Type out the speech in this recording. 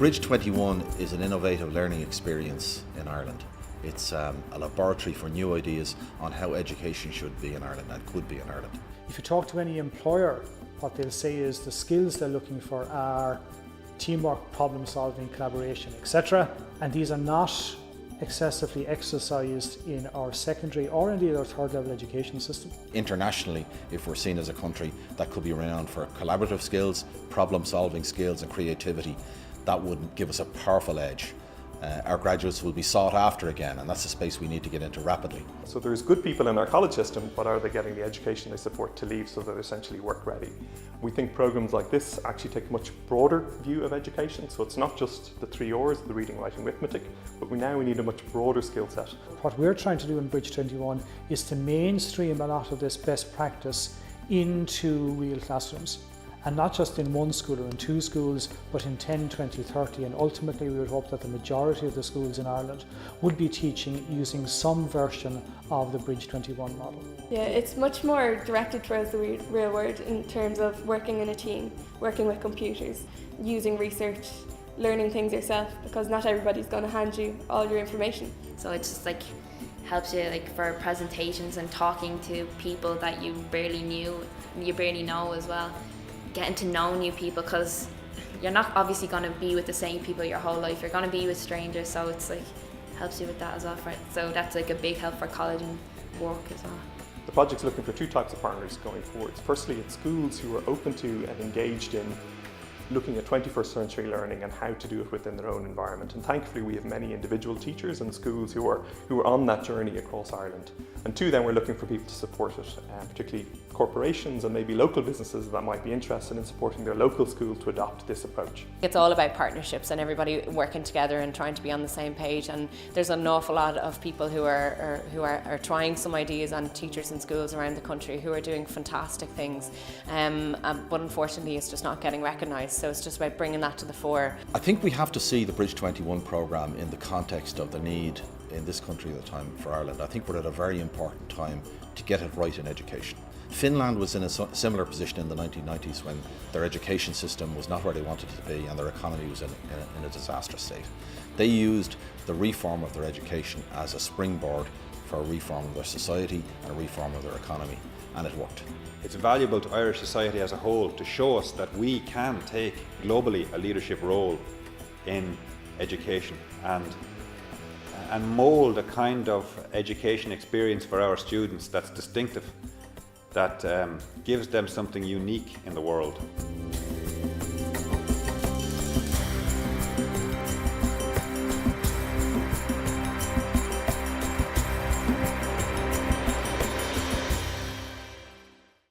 Bridge21 is an innovative learning experience in Ireland. It's a laboratory for new ideas on how education should be in Ireland and could be in Ireland. If you talk to any employer, what they'll say is the skills they're looking for are teamwork, problem solving, collaboration, etc. And these are not excessively exercised in our secondary or indeed our third level education system. Internationally, if we're seen as a country that could be renowned for collaborative skills, problem solving skills and creativity, that would give us a powerful edge. Our graduates will be sought after again, and that's a space we need to get into rapidly. So there's good people in our college system, but are they getting the education they support to leave so they're essentially work ready? We think programs like this actually take a much broader view of education, so it's not just the 3 R's, the reading, writing, arithmetic, but we need a much broader skill set. What we're trying to do in Bridge21 is to mainstream a lot of this best practice into real classrooms. And not just in one school or in 2 schools, but in 10, 20, 30, and ultimately we would hope that the majority of the schools in Ireland would be teaching using some version of the Bridge21 model. Yeah, it's much more directed towards the real world in terms of working in a team, working with computers, using research, learning things yourself, because not everybody's going to hand you all your information. So it's just like helps you like for presentations and talking to people that you barely know as well. Getting to know new people, because you're not obviously going to be with the same people your whole life. You're going to be with strangers, so it's like helps you with that as well. So that's like a big help for college and work as well. The project's looking for 2 types of partners going forward. Firstly, it's schools who are open to and engaged in looking at 21st century learning and how to do it within their own environment. And thankfully we have many individual teachers and schools who are on that journey across Ireland. And 2, then we're looking for people to support it, particularly corporations and maybe local businesses that might be interested in supporting their local school to adopt this approach. It's all about partnerships and everybody working together and trying to be on the same page, and there's an awful lot of people who are trying some ideas, and teachers in schools around the country who are doing fantastic things, but unfortunately it's just not getting recognised, so it's just about bringing that to the fore. I think we have to see the Bridge21 programme in the context of the need in this country at the time for Ireland. I think we're at a very important time to get it right in education. Finland was in a similar position in the 1990s when their education system was not where they wanted it to be and their economy was in a disastrous state. They used the reform of their education as a springboard for a reform of their society and a reform of their economy, and it worked. It's valuable to Irish society as a whole to show us that we can take globally a leadership role in education and mould a kind of education experience for our students that's distinctive, that gives them something unique in the world.